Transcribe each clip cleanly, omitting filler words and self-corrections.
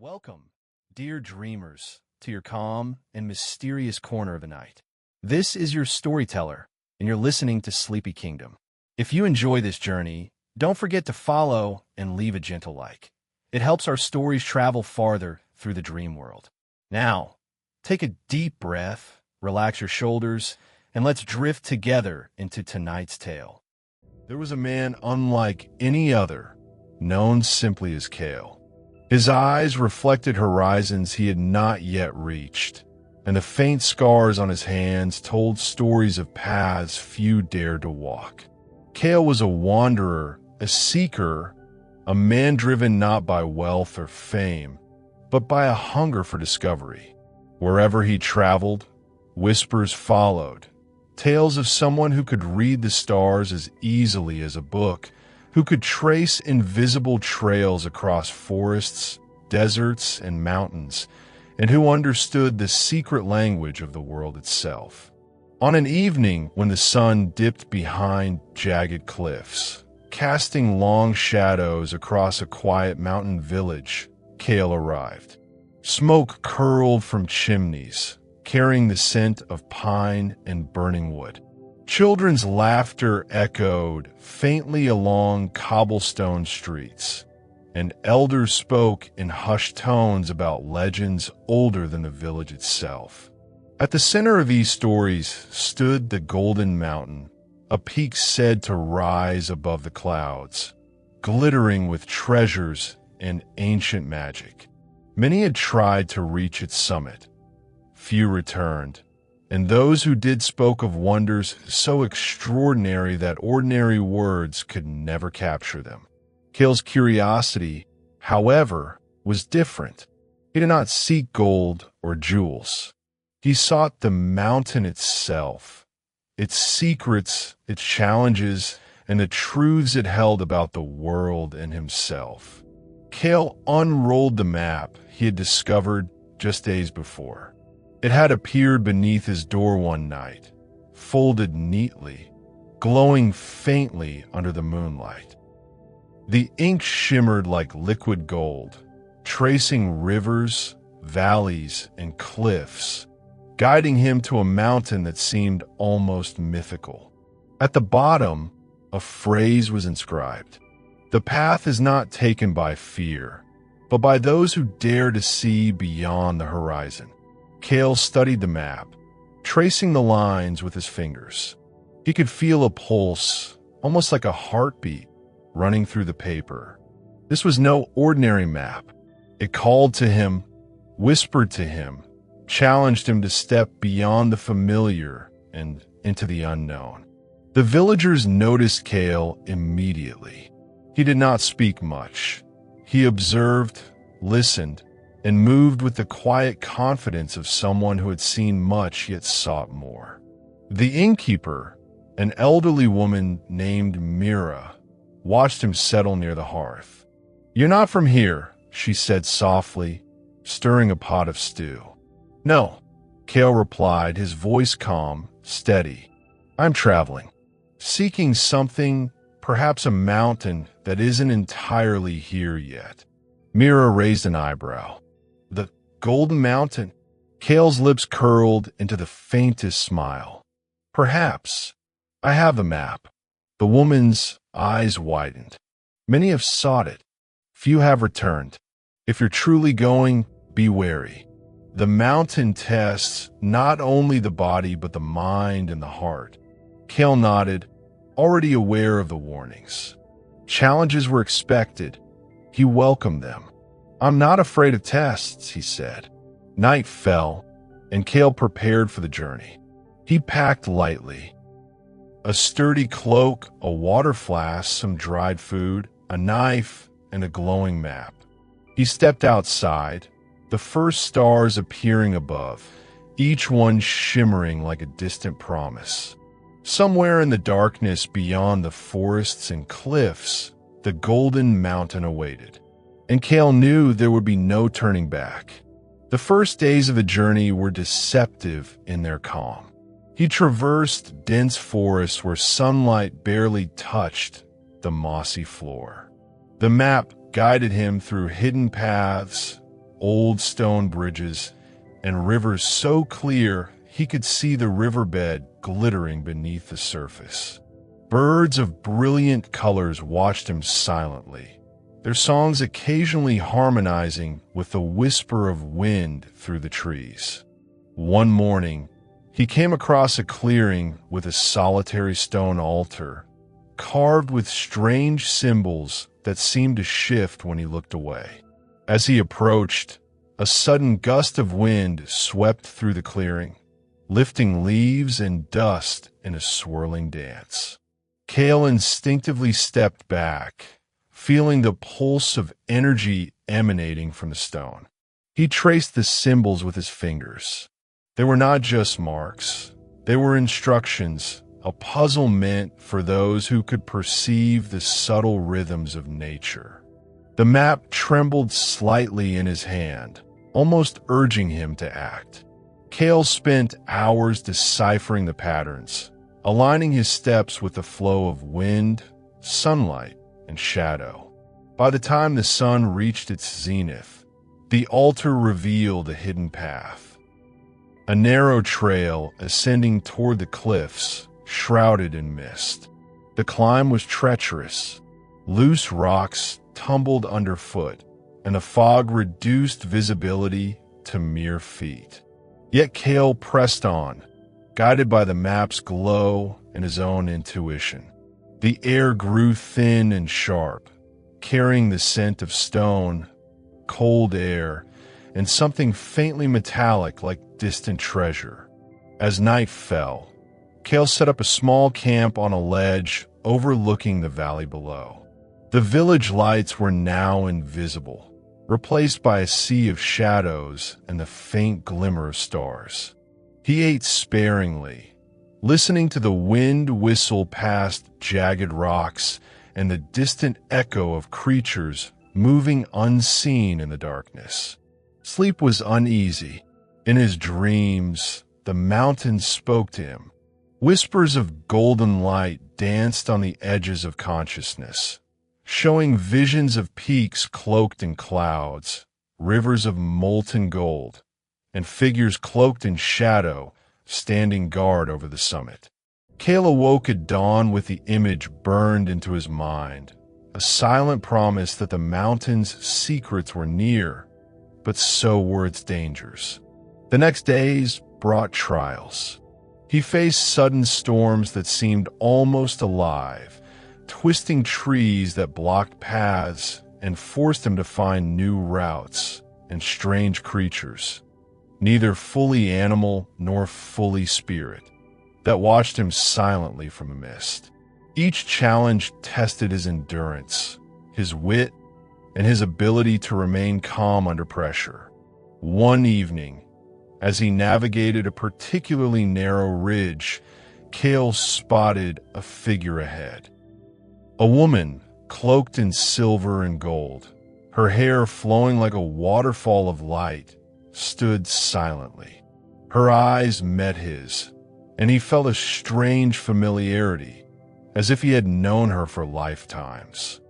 Welcome, dear dreamers, to your calm and mysterious corner of the night. This is your storyteller, and you're listening to Sleepy Kingdom. If you enjoy this journey, don't forget to follow and leave a gentle like. It helps our stories travel farther through the dream world. Now, take a deep breath, relax your shoulders, and let's drift together into tonight's tale. There was a man unlike any other, known simply as Kale. His eyes reflected horizons he had not yet reached, and the faint scars on his hands told stories of paths few dared to walk. Kale was a wanderer, a seeker, a man driven not by wealth or fame, but by a hunger for discovery. Wherever he traveled, whispers followed, tales of someone who could read the stars as easily as a book, who could trace invisible trails across forests, deserts, and mountains, and who understood the secret language of the world itself. On an evening when the sun dipped behind jagged cliffs, casting long shadows across a quiet mountain village, Kale arrived. Smoke curled from chimneys, carrying the scent of pine and burning wood. Children's laughter echoed faintly along cobblestone streets, and elders spoke in hushed tones about legends older than the village itself. At the center of these stories stood the Golden Mountain, a peak said to rise above the clouds, glittering with treasures and ancient magic. Many had tried to reach its summit. Few returned, and those who did spoke of wonders so extraordinary that ordinary words could never capture them. Kale's curiosity, however, was different. He did not seek gold or jewels. He sought the mountain itself, its secrets, its challenges, and the truths it held about the world and himself. Kale unrolled the map he had discovered just days before. It had appeared beneath his door one night, folded neatly, glowing faintly under the moonlight. The ink shimmered like liquid gold, tracing rivers, valleys, and cliffs, guiding him to a mountain that seemed almost mythical. At the bottom, a phrase was inscribed: "The path is not taken by fear, but by those who dare to see beyond the horizon." Kale studied the map, tracing the lines with his fingers. He could feel a pulse, almost like a heartbeat, running through the paper. This was no ordinary map. It called to him, whispered to him, challenged him to step beyond the familiar and into the unknown. The villagers noticed Kale immediately. He did not speak much. He observed, listened, and moved with the quiet confidence of someone who had seen much yet sought more. The innkeeper, an elderly woman named Mira, watched him settle near the hearth. "You're not from here," she said softly, stirring a pot of stew. "No," Kale replied, his voice calm, steady. "I'm traveling, seeking something, perhaps a mountain that isn't entirely here yet." Mira raised an eyebrow. "The Golden Mountain?" Kale's lips curled into the faintest smile. "Perhaps. I have the map." The woman's eyes widened. "Many have sought it. Few have returned. If you're truly going, be wary. The mountain tests not only the body but the mind and the heart." Kale nodded, already aware of the warnings. Challenges were expected. He welcomed them. "I'm not afraid of tests," he said. Night fell, and Kale prepared for the journey. He packed lightly. A sturdy cloak, a water flask, some dried food, a knife, and a glowing map. He stepped outside, the first stars appearing above, each one shimmering like a distant promise. Somewhere in the darkness beyond the forests and cliffs, the Golden Mountain awaited. And Kale knew there would be no turning back. The first days of the journey were deceptive in their calm. He traversed dense forests where sunlight barely touched the mossy floor. The map guided him through hidden paths, old stone bridges and rivers so clear he could see the riverbed glittering beneath the surface. Birds of brilliant colors watched him silently, their songs occasionally harmonizing with the whisper of wind through the trees. One morning, he came across a clearing with a solitary stone altar, carved with strange symbols that seemed to shift when he looked away. As he approached, a sudden gust of wind swept through the clearing, lifting leaves and dust in a swirling dance. Cale instinctively stepped back, feeling the pulse of energy emanating from the stone. He traced the symbols with his fingers. They were not just marks. They were instructions, a puzzle meant for those who could perceive the subtle rhythms of nature. The map trembled slightly in his hand, almost urging him to act. Cale spent hours deciphering the patterns, aligning his steps with the flow of wind, sunlight, and shadow. By the time the sun reached its zenith, the altar revealed a hidden path. A narrow trail ascending toward the cliffs, shrouded in mist. The climb was treacherous. Loose rocks tumbled underfoot, and the fog reduced visibility to mere feet. Yet Cale pressed on, guided by the map's glow and his own intuition. The air grew thin and sharp, carrying the scent of stone, cold air, and something faintly metallic like distant treasure. As night fell, Cale set up a small camp on a ledge overlooking the valley below. The village lights were now invisible, replaced by a sea of shadows and the faint glimmer of stars. He ate sparingly, listening to the wind whistle past jagged rocks and the distant echo of creatures moving unseen in the darkness. Sleep was uneasy. In his dreams, the mountains spoke to him. Whispers of golden light danced on the edges of consciousness, showing visions of peaks cloaked in clouds, rivers of molten gold, and figures cloaked in shadow standing guard over the summit. Cale awoke at dawn with the image burned into his mind, a silent promise that the mountain's secrets were near, but so were its dangers. The next days brought trials. He faced sudden storms that seemed almost alive, twisting trees that blocked paths and forced him to find new routes and strange creatures, neither fully animal nor fully spirit, that watched him silently from the mist. Each challenge tested his endurance, his wit, and his ability to remain calm under pressure. One evening, as he navigated a particularly narrow ridge, Cale spotted a figure ahead. A woman, cloaked in silver and gold, her hair flowing like a waterfall of light, stood silently. Her eyes met his, and he felt a strange familiarity, as if he had known her for lifetimes.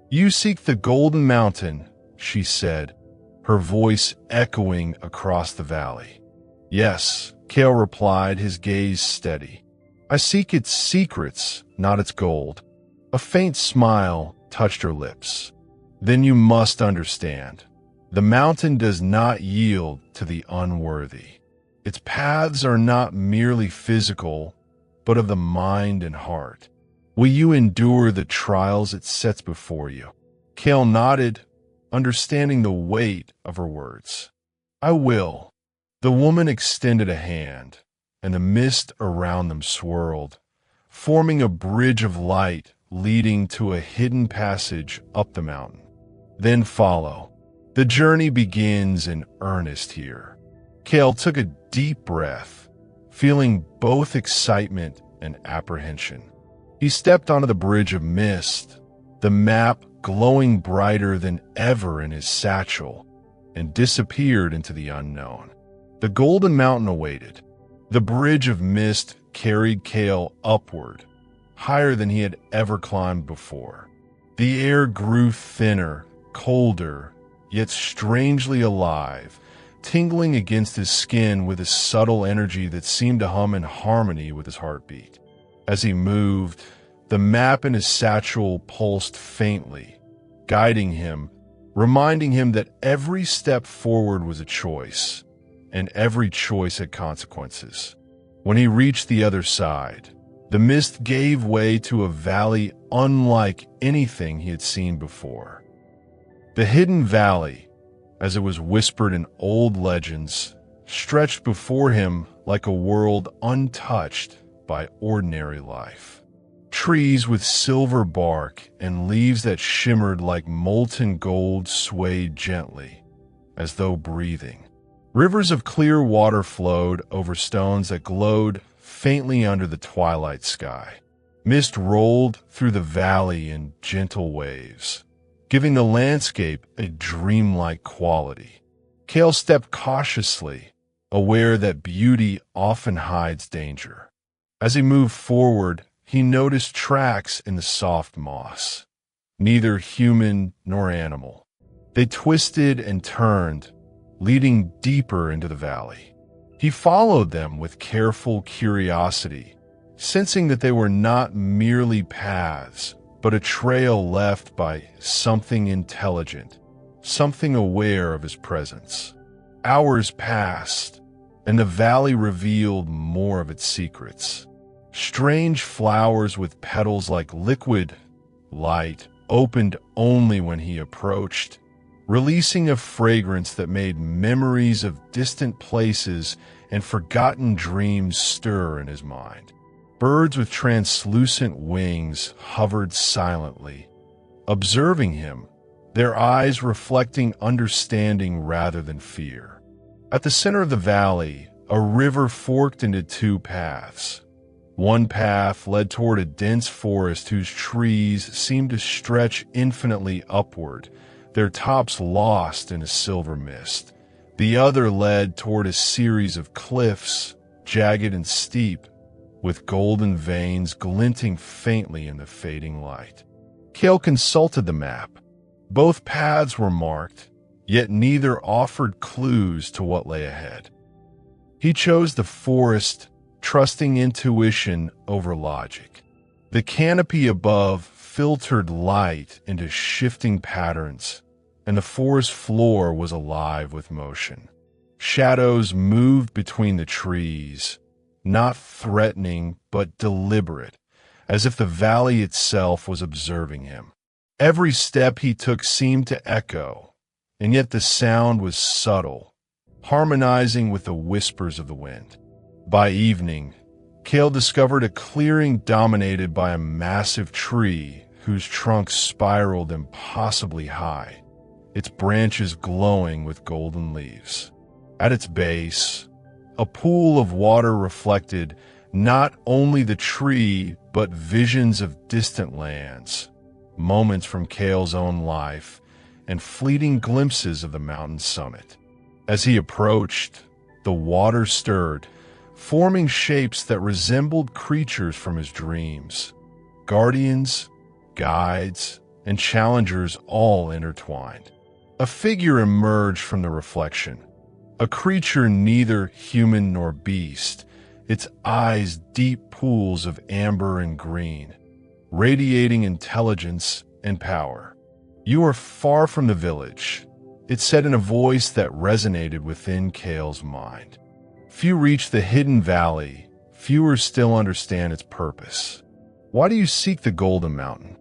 "You seek the Golden Mountain," she said, her voice echoing across the valley. "Yes," Cale replied, his gaze steady. "I seek its secrets, not its gold." A faint smile touched her lips. "Then you must understand. The mountain does not yield to the unworthy. Its paths are not merely physical, but of the mind and heart. Will you endure the trials it sets before you?" Cale nodded, understanding the weight of her words. "I will." The woman extended a hand, and the mist around them swirled, forming a bridge of light leading to a hidden passage up the mountain. "Then follow. The journey begins in earnest here." Cale took a deep breath, feeling both excitement and apprehension. He stepped onto the bridge of mist, the map glowing brighter than ever in his satchel, and disappeared into the unknown. The Golden Mountain awaited. The bridge of mist carried Cale upward, higher than he had ever climbed before. The air grew thinner, colder, yet strangely alive, tingling against his skin with a subtle energy that seemed to hum in harmony with his heartbeat. As he moved, the map in his satchel pulsed faintly, guiding him, reminding him that every step forward was a choice, and every choice had consequences. When he reached the other side, the mist gave way to a valley unlike anything he had seen before. The hidden valley, as it was whispered in old legends, stretched before him like a world untouched by ordinary life. Trees with silver bark and leaves that shimmered like molten gold swayed gently, as though breathing. Rivers of clear water flowed over stones that glowed faintly under the twilight sky. Mist rolled through the valley in gentle waves, giving the landscape a dreamlike quality. Kale stepped cautiously, aware that beauty often hides danger. As he moved forward, he noticed tracks in the soft moss, neither human nor animal. They twisted and turned, leading deeper into the valley. He followed them with careful curiosity, sensing that they were not merely paths, but a trail left by something intelligent, something aware of his presence. Hours passed, and the valley revealed more of its secrets. Strange flowers with petals like liquid light opened only when he approached, releasing a fragrance that made memories of distant places and forgotten dreams stir in his mind. Birds with translucent wings hovered silently, observing him, their eyes reflecting understanding rather than fear. At the center of the valley, a river forked into two paths. One path led toward a dense forest whose trees seemed to stretch infinitely upward, their tops lost in a silver mist. The other led toward a series of cliffs, jagged and steep, with golden veins glinting faintly in the fading light. Kale consulted the map. Both paths were marked, yet neither offered clues to what lay ahead. He chose the forest, trusting intuition over logic. The canopy above filtered light into shifting patterns, and the forest floor was alive with motion. Shadows moved between the trees, not threatening but deliberate, as if the valley itself was observing him. Every step he took seemed to echo, and yet the sound was subtle, harmonizing with the whispers of the wind. By evening, Kale discovered a clearing dominated by a massive tree whose trunk spiraled impossibly high, its branches glowing with golden leaves. At its base, a pool of water reflected not only the tree but visions of distant lands, moments from Kale's own life, and fleeting glimpses of the mountain summit. As he approached, the water stirred, forming shapes that resembled creatures from his dreams. Guardians, guides, and challengers all intertwined. A figure emerged from the reflection, a creature neither human nor beast, its eyes deep pools of amber and green, radiating intelligence and power. "You are far from the village," it said in a voice that resonated within Kale's mind. Few reach the hidden valley, fewer still understand its purpose. "Why do you seek the Golden Mountain?"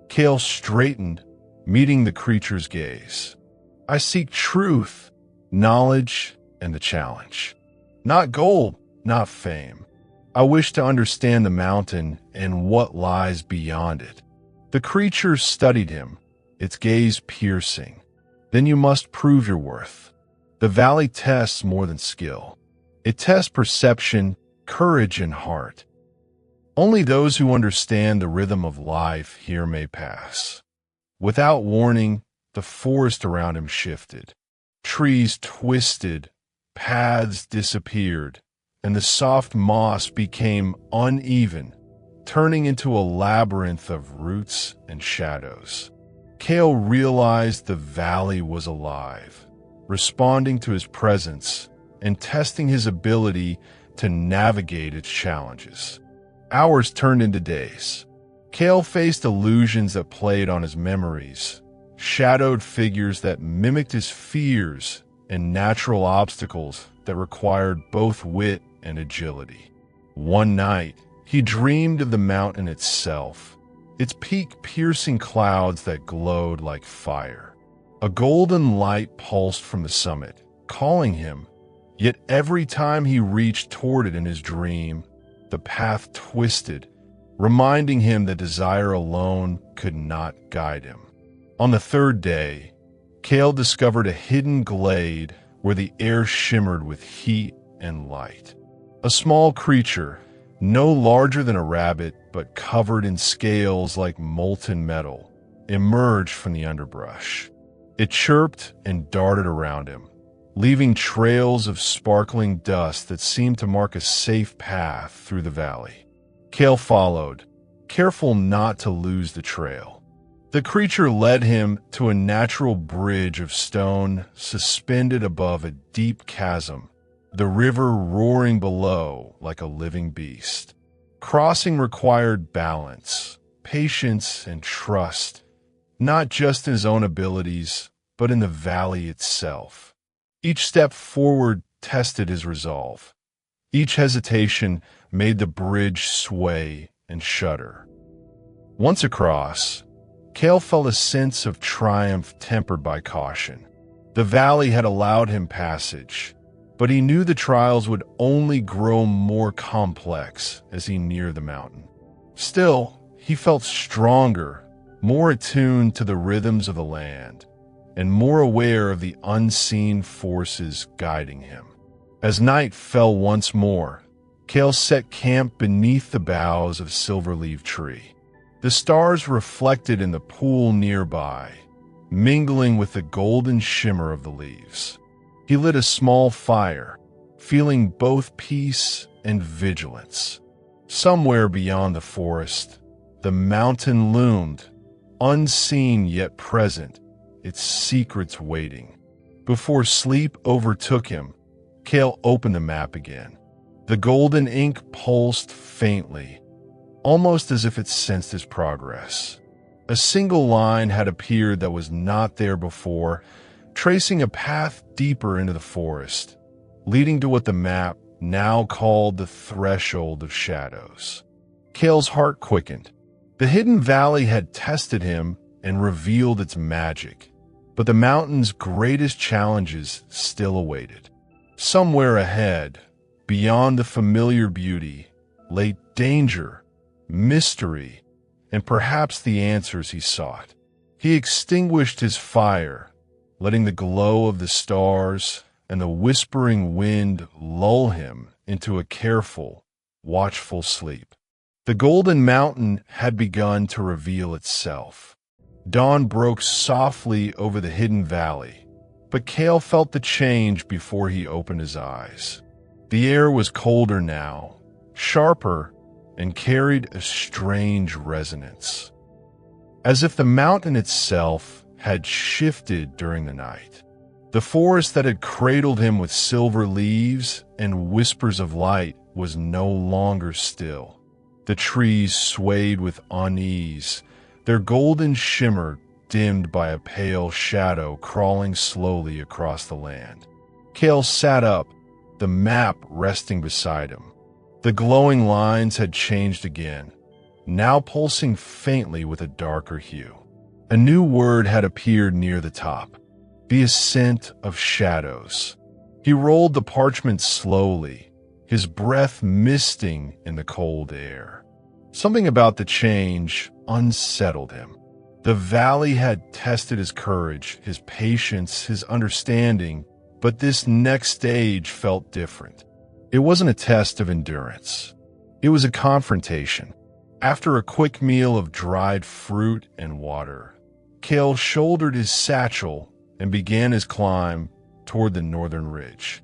Kale straightened, meeting the creature's gaze. "I seek truth, knowledge, and the challenge. Not gold, not fame. I wish to understand the mountain and what lies beyond it." The creature studied him, its gaze piercing. "Then you must prove your worth. The valley tests more than skill. It tests perception, courage, and heart. Only those who understand the rhythm of life here may pass." Without warning, the forest around him shifted. Trees twisted, paths disappeared, and the soft moss became uneven, turning into a labyrinth of roots and shadows. Kale realized the valley was alive, responding to his presence and testing his ability to navigate its challenges. Hours turned into days. Kale faced illusions that played on his memories, shadowed figures that mimicked his fears, and natural obstacles that required both wit and agility. One night, he dreamed of the mountain itself, its peak-piercing clouds that glowed like fire. A golden light pulsed from the summit, calling him, yet every time he reached toward it in his dream, the path twisted, reminding him that desire alone could not guide him. On the third day, Kale discovered a hidden glade where the air shimmered with heat and light. A small creature, no larger than a rabbit but covered in scales like molten metal, emerged from the underbrush. It chirped and darted around him, leaving trails of sparkling dust that seemed to mark a safe path through the valley. Kale followed, careful not to lose the trail. The creature led him to a natural bridge of stone suspended above a deep chasm, the river roaring below like a living beast. Crossing required balance, patience, and trust, not just in his own abilities, but in the valley itself. Each step forward tested his resolve. Each hesitation made the bridge sway and shudder. Once across, Kale felt a sense of triumph tempered by caution. The valley had allowed him passage, but he knew the trials would only grow more complex as he neared the mountain. Still, he felt stronger, more attuned to the rhythms of the land, and more aware of the unseen forces guiding him. As night fell once more, Kale set camp beneath the boughs of a silver-leaved tree. The stars reflected in the pool nearby, mingling with the golden shimmer of the leaves. He lit a small fire, feeling both peace and vigilance. Somewhere beyond the forest, the mountain loomed, unseen yet present, its secrets waiting. Before sleep overtook him, Kale opened the map again. The golden ink pulsed faintly, almost as if it sensed his progress. A single line had appeared that was not there before, tracing a path deeper into the forest, leading to what the map now called the Threshold of Shadows. Kale's heart quickened. The hidden valley had tested him and revealed its magic, but the mountain's greatest challenges still awaited. Somewhere ahead, beyond the familiar beauty, lay danger, mystery, and perhaps the answers he sought. He extinguished his fire, letting the glow of the stars and the whispering wind lull him into a careful, watchful sleep. The golden mountain had begun to reveal itself. Dawn broke softly over the hidden valley, but Kale felt the change before he opened his eyes. The air was colder now, sharper, and carried a strange resonance, as if the mountain itself had shifted during the night. The forest that had cradled him with silver leaves and whispers of light was no longer still. The trees swayed with unease, their golden shimmer dimmed by a pale shadow crawling slowly across the land. Kale sat up, the map resting beside him. The glowing lines had changed again, now pulsing faintly with a darker hue. A new word had appeared near the top: the ascent of shadows. He rolled the parchment slowly, his breath misting in the cold air. Something about the change unsettled him. The valley had tested his courage, his patience, his understanding, but this next stage felt different. It wasn't a test of endurance. It was a confrontation. After a quick meal of dried fruit and water, Kale shouldered his satchel and began his climb toward the northern ridge.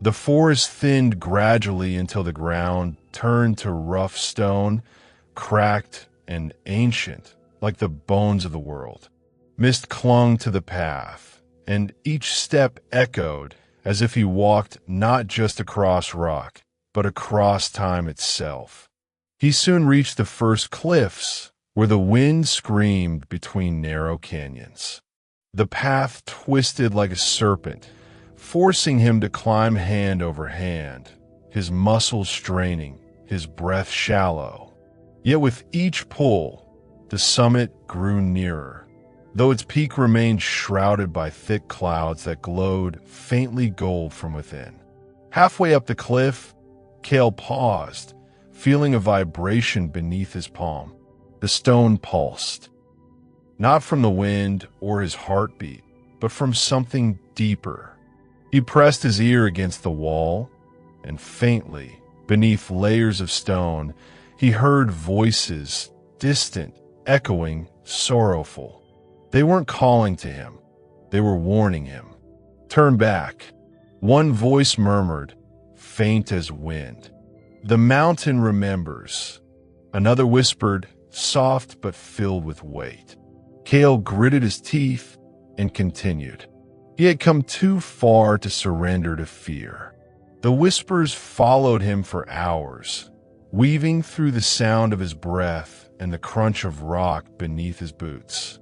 The forest thinned gradually until the ground turned to rough stone, cracked and ancient, like the bones of the world. Mist clung to the path, and each step echoed as if he walked not just across rock, but across time itself. He soon reached the first cliffs, where the wind screamed between narrow canyons. The path twisted like a serpent, forcing him to climb hand over hand, his muscles straining, his breath shallow. Yet with each pull, the summit grew nearer, though its peak remained shrouded by thick clouds that glowed faintly gold from within. Halfway up the cliff, Cale paused, feeling a vibration beneath his palm. The stone pulsed, not from the wind or his heartbeat, but from something deeper. He pressed his ear against the wall, and faintly, beneath layers of stone, he heard voices, distant, echoing, sorrowful. They weren't calling to him. They were warning him. "Turn back." One voice murmured, faint as wind. "The mountain remembers." Another whispered, soft but filled with weight. Cale gritted his teeth and continued. He had come too far to surrender to fear. The whispers followed him for hours, weaving through the sound of his breath and the crunch of rock beneath his boots.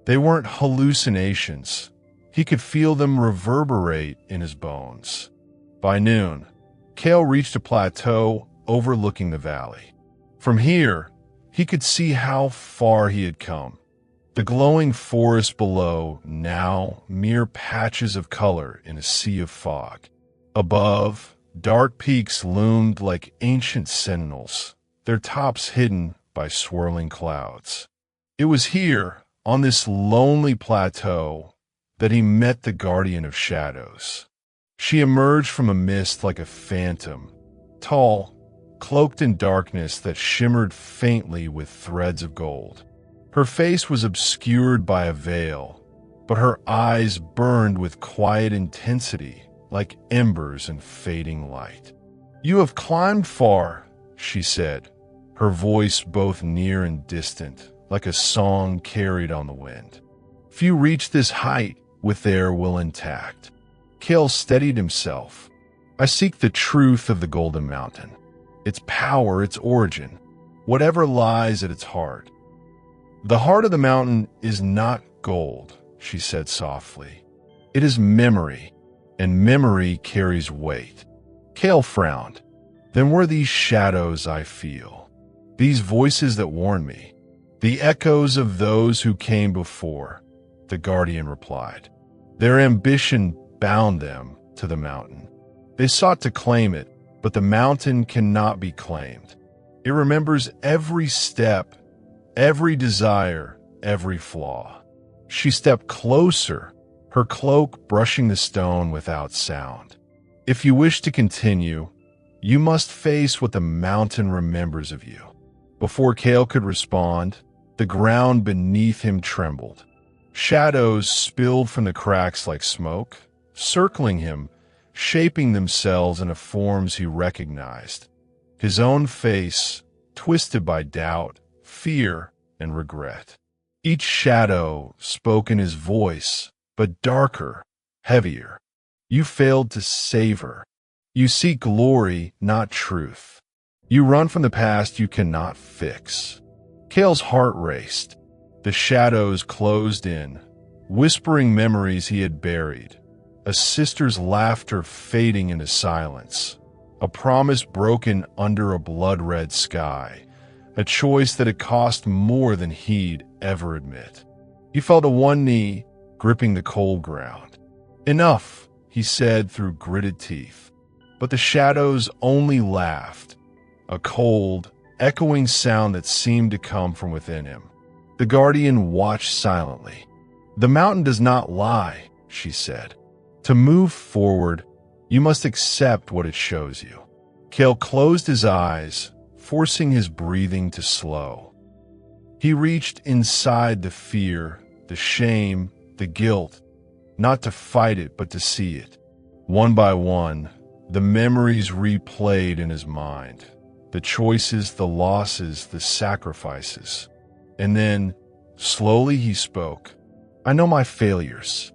They weren't hallucinations. He could feel them reverberate in his bones. By noon, Cale reached a plateau overlooking the valley. From here, he could see how far he had come. The glowing forest below, now mere patches of color in a sea of fog. Above, dark peaks loomed like ancient sentinels, their tops hidden by swirling clouds. It was here, on this lonely plateau, that he met the guardian of shadows. She emerged from a mist like a phantom, tall, cloaked in darkness that shimmered faintly with threads of gold. Her face was obscured by a veil, but her eyes burned with quiet intensity, like embers in fading light. "You have climbed far," she said, her voice both near and distant, like a song carried on the wind. "Few reach this height with their will intact." Cale steadied himself. "I seek the truth of the Golden Mountain, its power, its origin, whatever lies at its heart." "The heart of the mountain is not gold," she said softly. "It is memory, and memory carries weight." Cale frowned. "Then were these shadows I feel, these voices that warn me, the echoes of those who came before," the guardian replied. "Their ambition bound them to the mountain. They sought to claim it, but the mountain cannot be claimed. It remembers every step, every desire, every flaw." She stepped closer, her cloak brushing the stone without sound. "If you wish to continue, you must face what the mountain remembers of you." Before Cale could respond, the ground beneath him trembled. Shadows spilled from the cracks like smoke, circling him, shaping themselves into forms he recognized. His own face, twisted by doubt, fear, and regret. Each shadow spoke in his voice, but darker, heavier. "You failed to save her. You seek glory, not truth. You run from the past you cannot fix." Cale's heart raced. The shadows closed in, whispering memories he had buried. A sister's laughter fading into silence. A promise broken under a blood-red sky. A choice that had cost more than he'd ever admit. He fell to one knee, gripping the cold ground. "Enough," he said through gritted teeth. But the shadows only laughed, a cold, echoing sound that seemed to come from within him. The guardian watched silently. "The mountain does not lie," she said. "To move forward, you must accept what it shows you." Cale closed his eyes, forcing his breathing to slow. He reached inside the fear, the shame, the guilt, not to fight it, but to see it. One by one, the memories replayed in his mind, the choices, the losses, the sacrifices. And then, slowly he spoke. I know my failures.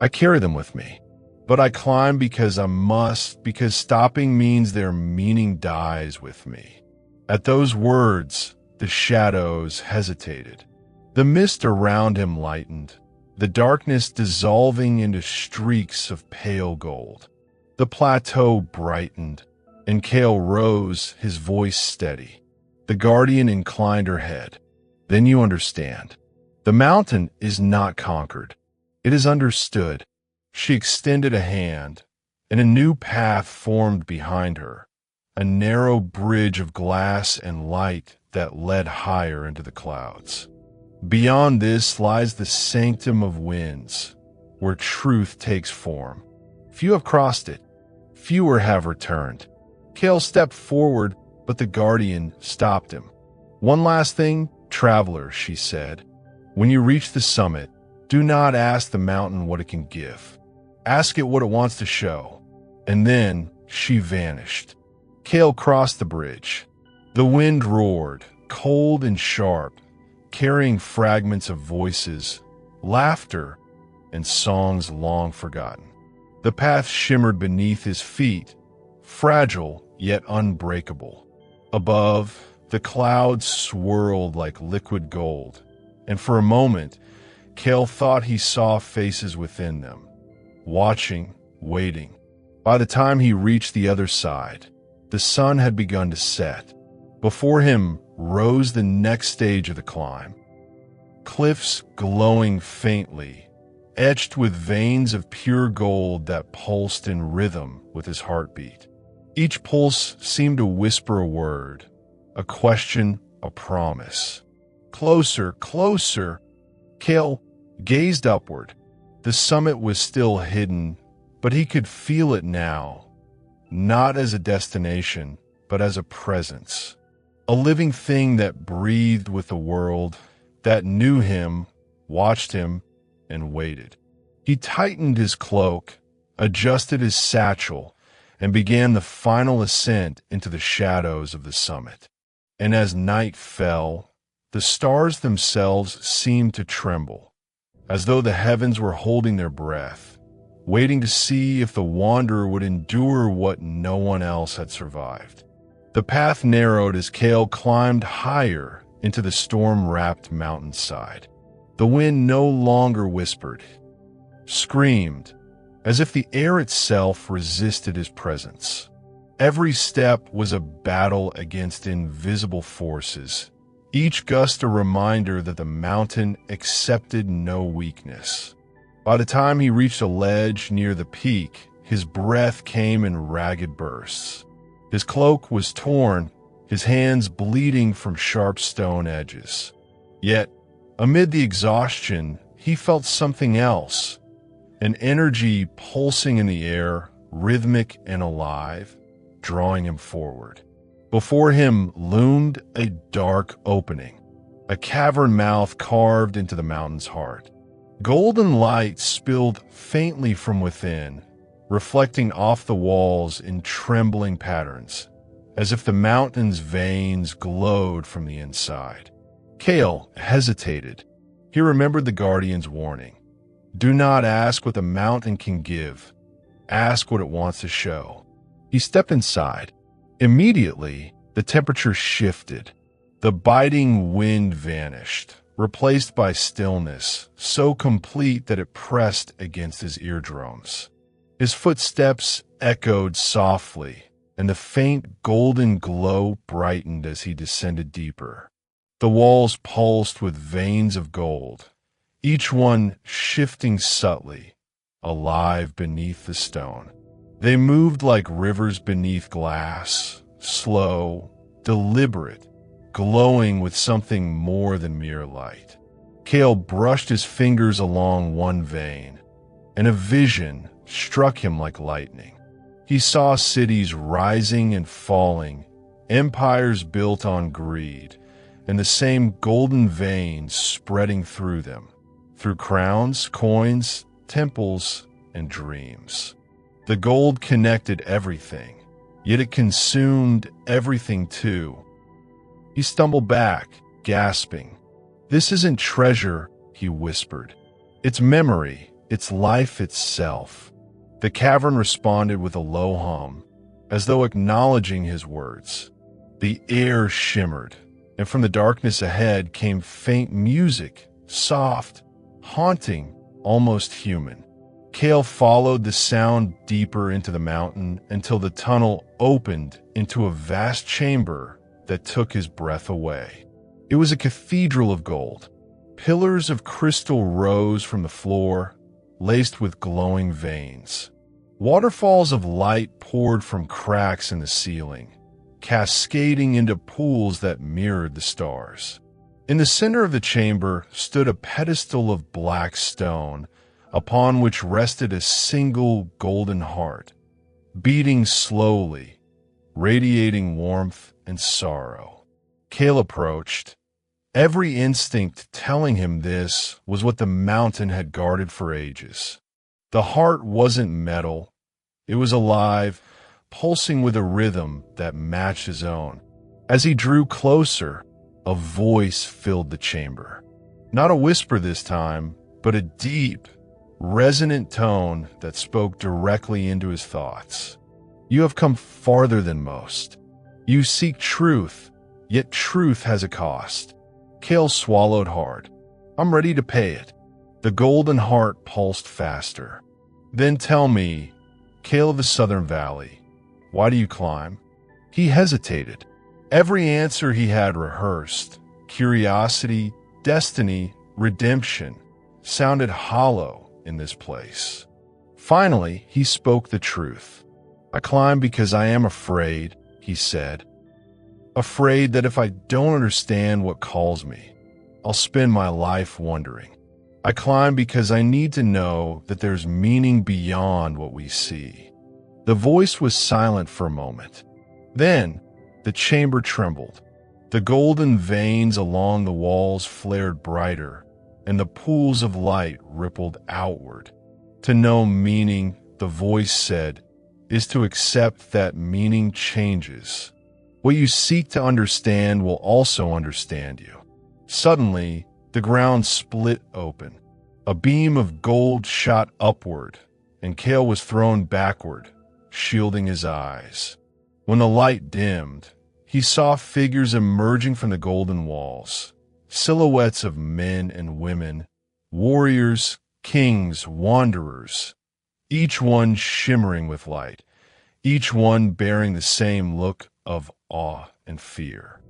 I carry them with me. But I climb because I must, because stopping means their meaning dies with me. At those words, the shadows hesitated. The mist around him lightened, the darkness dissolving into streaks of pale gold. The plateau brightened, and Kale rose, his voice steady. The guardian inclined her head. Then you understand. The mountain is not conquered. It is understood. She extended a hand, and a new path formed behind her, a narrow bridge of glass and light that led higher into the clouds. Beyond this lies the sanctum of winds, where truth takes form. Few have crossed it. Fewer have returned. Kale stepped forward, but the guardian stopped him. One last thing, traveler, she said. When you reach the summit, do not ask the mountain what it can give. Ask it what it wants to show. And then she vanished. Kale crossed the bridge. The wind roared, cold and sharp, carrying fragments of voices, laughter, and songs long forgotten. The path shimmered beneath his feet, fragile yet unbreakable. Above, the clouds swirled like liquid gold, and for a moment, Kale thought he saw faces within them, watching, waiting. By the time he reached the other side, the sun had begun to set. Before him rose the next stage of the climb. Cliffs glowing faintly, etched with veins of pure gold that pulsed in rhythm with his heartbeat. Each pulse seemed to whisper a word, a question, a promise. Closer, closer. Kale gazed upward. The summit was still hidden, but he could feel it now, not as a destination, but as a presence. A living thing that breathed with the world, that knew him, watched him, and waited. He tightened his cloak, adjusted his satchel, and began the final ascent into the shadows of the summit. And as night fell, the stars themselves seemed to tremble, as though the heavens were holding their breath, waiting to see if the wanderer would endure what no one else had survived. The path narrowed as Kale climbed higher into the storm-wrapped mountainside. The wind no longer whispered, screamed, as if the air itself resisted his presence. Every step was a battle against invisible forces, each gust a reminder that the mountain accepted no weakness. By the time he reached a ledge near the peak, his breath came in ragged bursts. His cloak was torn, his hands bleeding from sharp stone edges. Yet, amid the exhaustion, he felt something else, an energy pulsing in the air, rhythmic and alive, drawing him forward. Before him loomed a dark opening, a cavern mouth carved into the mountain's heart. Golden light spilled faintly from within, reflecting off the walls in trembling patterns, as if the mountain's veins glowed from the inside. Kale hesitated. He remembered the guardian's warning. Do not ask what the mountain can give. Ask what it wants to show. He stepped inside. Immediately, the temperature shifted. The biting wind vanished, replaced by stillness, so complete that it pressed against his eardrums. His footsteps echoed softly, and the faint golden glow brightened as he descended deeper. The walls pulsed with veins of gold, each one shifting subtly, alive beneath the stone. They moved like rivers beneath glass, slow, deliberate, glowing with something more than mere light. Kale brushed his fingers along one vein, and a vision struck him like lightning. He saw cities rising and falling, empires built on greed, and the same golden veins spreading through them, through crowns, coins, temples, and dreams. The gold connected everything, yet it consumed everything too. He stumbled back, gasping. This isn't treasure, he whispered. Its memory, its life itself. The cavern responded with a low hum, as though acknowledging his words. The air shimmered, and from the darkness ahead came faint music, soft, haunting, almost human. Cale followed the sound deeper into the mountain until the tunnel opened into a vast chamber that took his breath away. It was a cathedral of gold. Pillars of crystal rose from the floor, laced with glowing veins. Waterfalls of light poured from cracks in the ceiling, cascading into pools that mirrored the stars. In the center of the chamber stood a pedestal of black stone, upon which rested a single golden heart, beating slowly, radiating warmth and sorrow. Cale approached, every instinct telling him this was what the mountain had guarded for ages. The heart wasn't metal. It was alive, pulsing with a rhythm that matched his own. As he drew closer, a voice filled the chamber. Not a whisper this time, but a deep, resonant tone that spoke directly into his thoughts. You have come farther than most. You seek truth, yet truth has a cost. Cale swallowed hard. I'm ready to pay it. The golden heart pulsed faster. Then tell me, Cale of the Southern Valley, why do you climb? He hesitated. Every answer he had rehearsed, curiosity, destiny, redemption, sounded hollow in this place. Finally, he spoke the truth. I climb because I am afraid, he said. Afraid that if I don't understand what calls me, I'll spend my life wondering. I climb because I need to know that there's meaning beyond what we see. The voice was silent for a moment. Then, the chamber trembled. The golden veins along the walls flared brighter, and the pools of light rippled outward. To know meaning, the voice said, is to accept that meaning changes. What you seek to understand will also understand you. Suddenly, the ground split open. A beam of gold shot upward, and Cale was thrown backward, shielding his eyes. When the light dimmed, he saw figures emerging from the golden walls, silhouettes of men and women, warriors, kings, wanderers, each one shimmering with light, each one bearing the same look of awe and fear.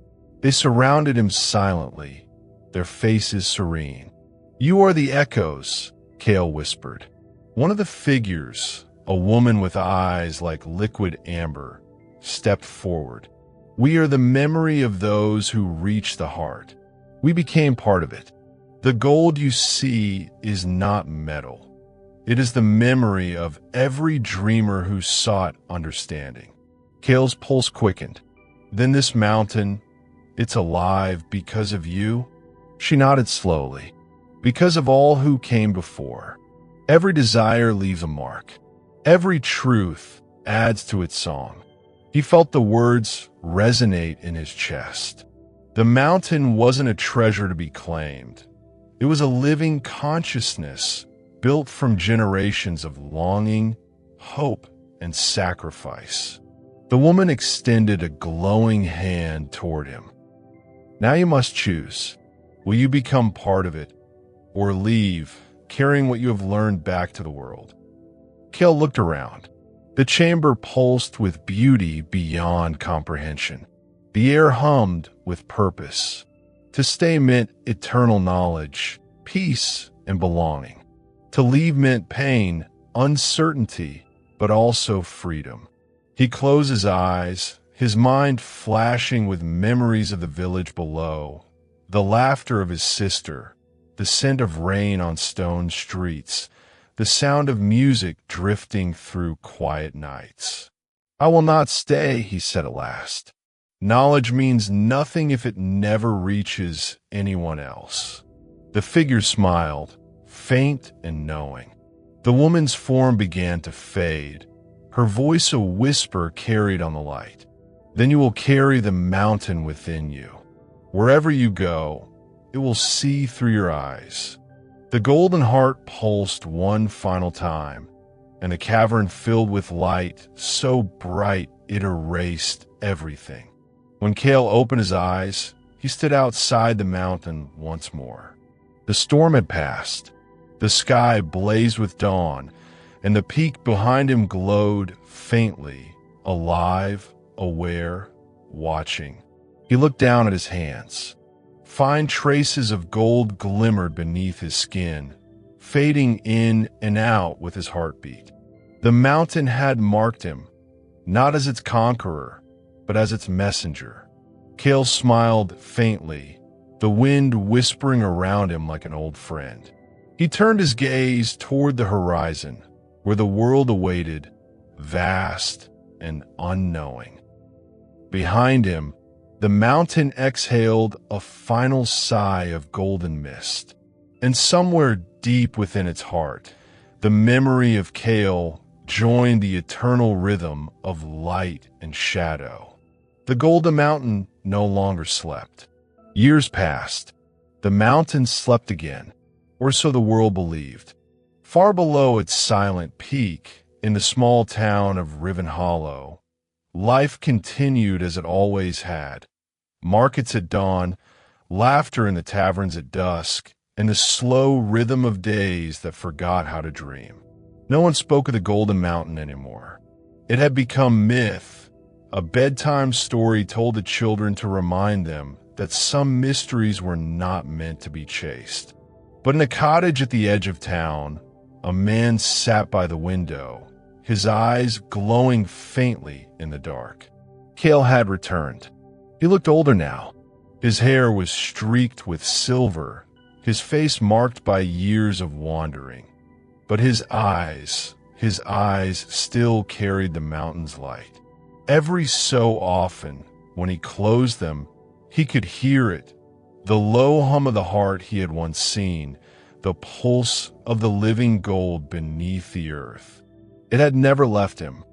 They surrounded him silently, their faces serene. You are the echoes, Cale whispered. One of the figures, a woman with eyes like liquid amber, stepped forward. We are the memory of those who reach the heart. We became part of it. The gold you see is not metal. It is the memory of every dreamer who sought understanding. Cale's pulse quickened. Then this mountain, it's alive because of you? She nodded slowly. Because of all who came before. Every desire leaves a mark. Every truth adds to its song. He felt the words resonate in his chest. The mountain wasn't a treasure to be claimed. It was a living consciousness built from generations of longing, hope, and sacrifice. The woman extended a glowing hand toward him. Now you must choose. Will you become part of it, or leave, carrying what you have learned back to the world? Cale looked around. The chamber pulsed with beauty beyond comprehension. The air hummed with purpose. To stay meant eternal knowledge, peace, and belonging. To leave meant pain, uncertainty, but also freedom. He closed his eyes, his mind flashing with memories of the village below, the laughter of his sister, the scent of rain on stone streets, the sound of music drifting through quiet nights. I will not stay, he said at last. Knowledge means nothing if it never reaches anyone else. The figure smiled, faint and knowing. The woman's form began to fade, her voice a whisper carried on the light. Then you will carry the mountain within you. Wherever you go, it will see through your eyes. The golden heart pulsed one final time, and the cavern filled with light so bright it erased everything. When Cale opened his eyes, he stood outside the mountain once more. The storm had passed. The sky blazed with dawn, and the peak behind him glowed faintly, alive, aware, watching. He looked down at his hands. Fine traces of gold glimmered beneath his skin, fading in and out with his heartbeat. The mountain had marked him, not as its conqueror, but as its messenger. Cale smiled faintly, the wind whispering around him like an old friend. He turned his gaze toward the horizon, where the world awaited, vast and unknowing. Behind him, the mountain exhaled a final sigh of golden mist, and somewhere deep within its heart, the memory of Cale joined the eternal rhythm of light and shadow. The golden mountain no longer slept. Years passed. The mountain slept again, or so the world believed. Far below its silent peak, in the small town of Riven Hollow, life continued as it always had. Markets at dawn, laughter in the taverns at dusk, and the slow rhythm of days that forgot how to dream. No one spoke of the Golden Mountain anymore. It had become myth, a bedtime story told to children to remind them that some mysteries were not meant to be chased. But in a cottage at the edge of town, a man sat by the window, his eyes glowing faintly in the dark. Cale had returned. He looked older now. His hair was streaked with silver, his face marked by years of wandering. But his eyes still carried the mountain's light. Every so often, when he closed them, he could hear it, the low hum of the heart he had once seen, the pulse of the living gold beneath the earth. It had never left him.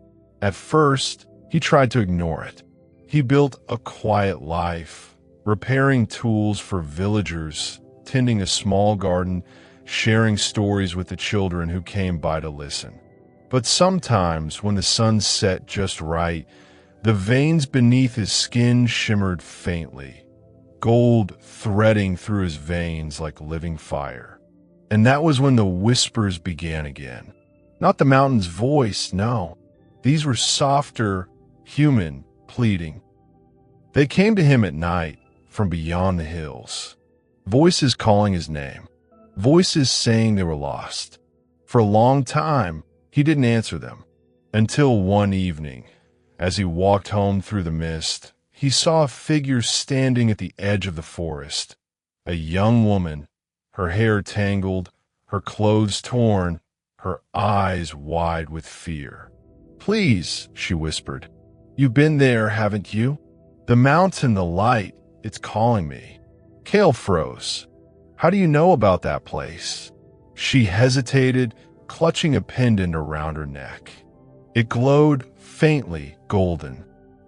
At first, he tried to ignore it. He built a quiet life, repairing tools for villagers, tending a small garden, sharing stories with the children who came by to listen. But sometimes, when the sun set just right, the veins beneath his skin shimmered faintly, gold threading through his veins like living fire. And that was when the whispers began again. Not the mountain's voice, no. These were softer, human, pleading. They came to him at night from beyond the hills. Voices calling his name. Voices saying they were lost. For a long time, he didn't answer them. Until one evening, as he walked home through the mist, he saw a figure standing at the edge of the forest. A young woman, her hair tangled, her clothes torn, her eyes wide with fear. "Please," she whispered. "You've been there, haven't you? The mountain, the light, it's calling me." Cale froze. "How do you know about that place?" She hesitated, clutching a pendant around her neck. It glowed faintly golden.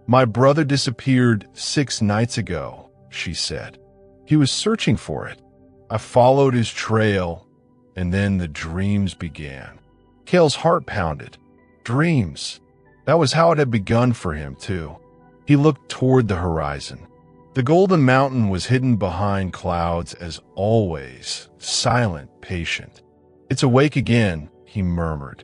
"My brother disappeared 6 nights ago," she said. "He was searching for it. I followed his trail, and then the dreams began." Cale's heart pounded. Dreams. That was how it had begun for him, too. He looked toward the horizon. The Golden Mountain was hidden behind clouds as always, silent, patient. "It's awake again," he murmured.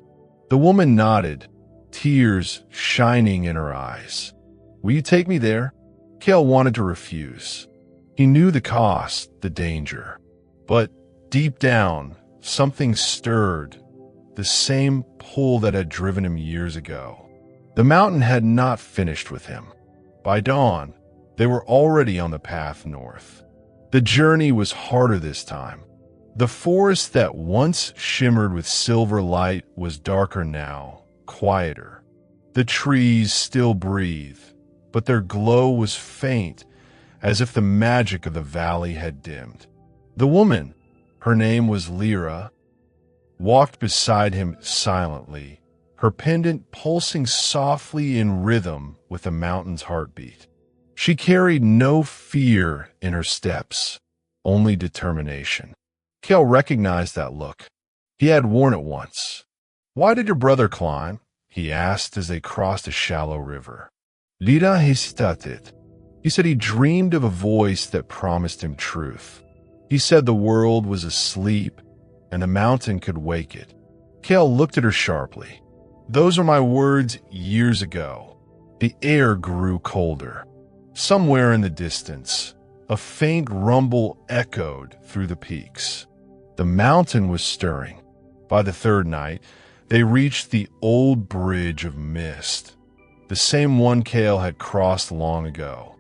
The woman nodded, tears shining in her eyes. "Will you take me there?" Cale wanted to refuse. He knew the cost, the danger. But deep down, something stirred, the same pull that had driven him years ago. The mountain had not finished with him. By dawn, they were already on the path north. The journey was harder this time. The forest that once shimmered with silver light was darker now, quieter. The trees still breathed, but their glow was faint, as if the magic of the valley had dimmed. The woman, her name was Lyra, walked beside him silently, her pendant pulsing softly in rhythm with the mountain's heartbeat. She carried no fear in her steps, only determination. Kale recognized that look. He had worn it once. "Why did your brother climb?" he asked as they crossed a shallow river. Lira hesitated. He said he dreamed of a voice that promised him truth. He said the world was asleep and a mountain could wake it. Kale looked at her sharply. "Those are my words years ago." The air grew colder. Somewhere in the distance, a faint rumble echoed through the peaks. The mountain was stirring. By the third night, they reached the old bridge of mist, the same one Kale had crossed long ago.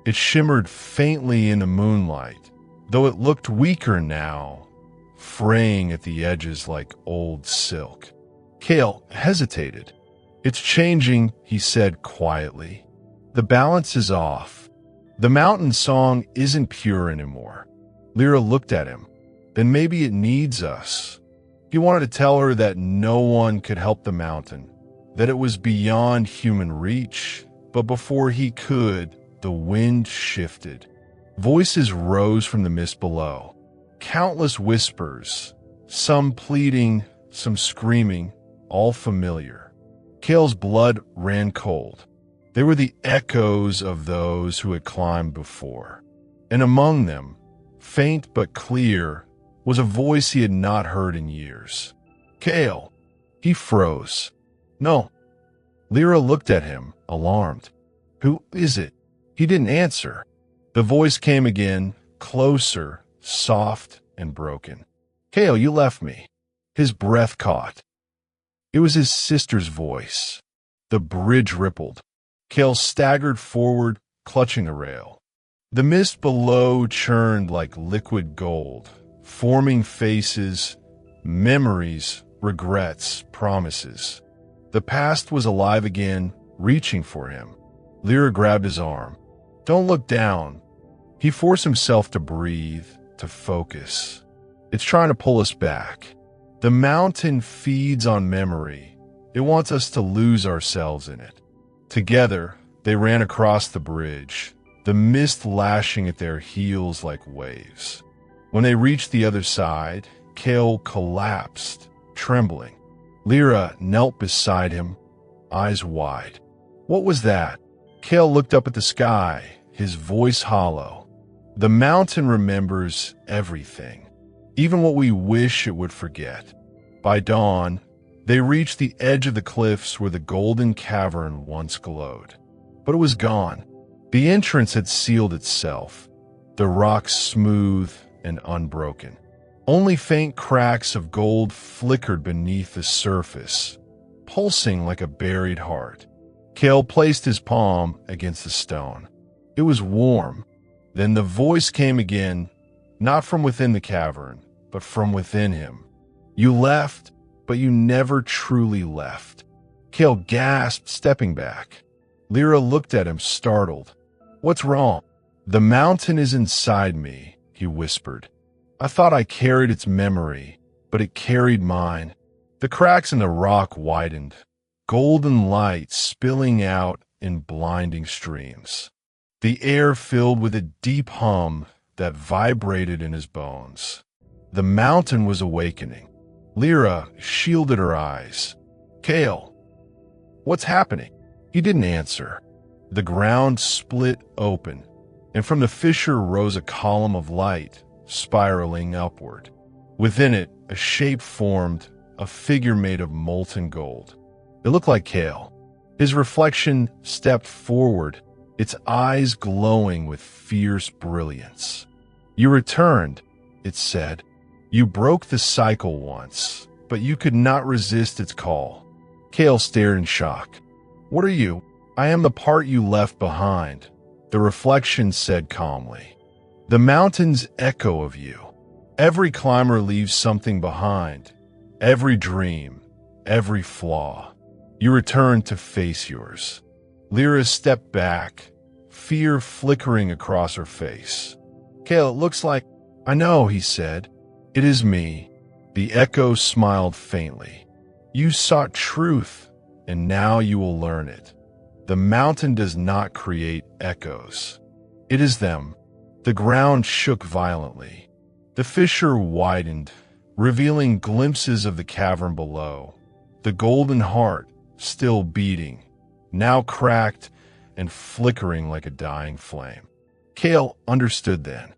It shimmered faintly in the moonlight, though it looked weaker now, fraying at the edges like old silk. Kale hesitated. "It's changing," he said quietly. "The balance is off. The mountain song isn't pure anymore." Lyra looked at him. "Then maybe it needs us." He wanted to tell her that no one could help the mountain, that it was beyond human reach, but before he could, the wind shifted. Voices rose from the mist below. Countless whispers, some pleading, some screaming, all familiar. Kale's blood ran cold. They were the echoes of those who had climbed before. And among them, faint but clear, was a voice he had not heard in years. "Kale!" He froze. "No." Lyra looked at him, alarmed. "Who is it?" He didn't answer. The voice came again, closer, soft and broken. "Kale, you left me." His breath caught. It was his sister's voice. The bridge rippled. Kale staggered forward, clutching the rail. The mist below churned like liquid gold, forming faces, memories, regrets, promises. The past was alive again, reaching for him. Lyra grabbed his arm. "Don't look down." He forced himself to breathe, to focus. "It's trying to pull us back. The mountain feeds on memory. It wants us to lose ourselves in it." Together, they ran across the bridge, the mist lashing at their heels like waves. When they reached the other side, Kale collapsed, trembling. Lyra knelt beside him, eyes wide. "What was that?" Kale looked up at the sky, his voice hollow. "The mountain remembers everything, even what we wish it would forget." By dawn, they reached the edge of the cliffs where the golden cavern once glowed. But it was gone. The entrance had sealed itself, the rocks smooth and unbroken. Only faint cracks of gold flickered beneath the surface, pulsing like a buried heart. Kale placed his palm against the stone. It was warm. Then the voice came again, not from within the cavern, but from within him. "You left, but you never truly left." Kale gasped, stepping back. Lyra looked at him, startled. "What's wrong?" "The mountain is inside me," he whispered. "I thought I carried its memory, but it carried mine." The cracks in the rock widened, golden light spilling out in blinding streams. The air filled with a deep hum that vibrated in his bones. The mountain was awakening. Lyra shielded her eyes. "Kale, what's happening?" He didn't answer. The ground split open, and from the fissure rose a column of light, spiraling upward. Within it, a shape formed, a figure made of molten gold. It looked like Kale. His reflection stepped forward, its eyes glowing with fierce brilliance. "You returned," it said. "You broke the cycle once, but you could not resist its call." Kale stared in shock. "What are you?" "I am the part you left behind," the reflection said calmly. "The mountains echo of you. Every climber leaves something behind, every dream, every flaw. You return to face yours." Lyra stepped back, fear flickering across her face. "Kale, it looks like—" "I know," he said. "It is me." The echo smiled faintly. "You sought truth, and now you will learn it. The mountain does not create echoes. It is them." The ground shook violently. The fissure widened, revealing glimpses of the cavern below. The golden heart, still beating, now cracked and flickering like a dying flame. Cale understood then.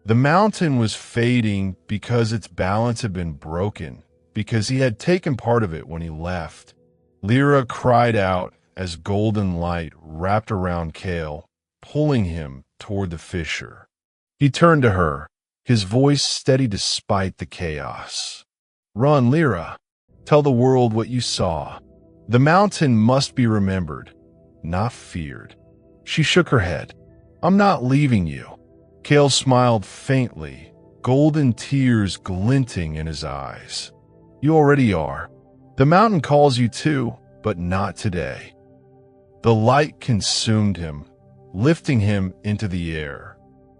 The mountain was fading because its balance had been broken, because he had taken part of it when he left. Lyra cried out as golden light wrapped around Cale, pulling him toward the fissure. He turned to her, his voice steady despite the chaos. "Run, Lyra. Tell the world what you saw. The mountain must be remembered, not feared." She shook her head. "I'm not leaving you." Cale smiled faintly, golden tears glinting in his eyes. "You already are. The mountain calls you too, but not today." The light consumed him, lifting him into the air.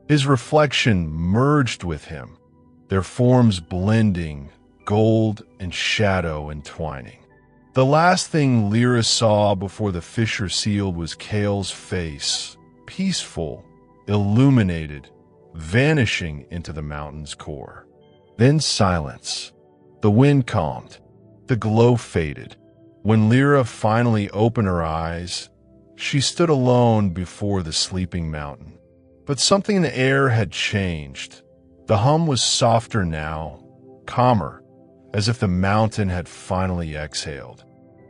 His reflection merged with him, their forms blending, gold and shadow entwining. The last thing Lyra saw before the fissure sealed was Cale's face, peaceful, illuminated, vanishing into the mountain's core. Then silence. The wind calmed. The glow faded. When Lyra finally opened her eyes, she stood alone before the sleeping mountain. But something in the air had changed. The hum was softer now, calmer, as if the mountain had finally exhaled.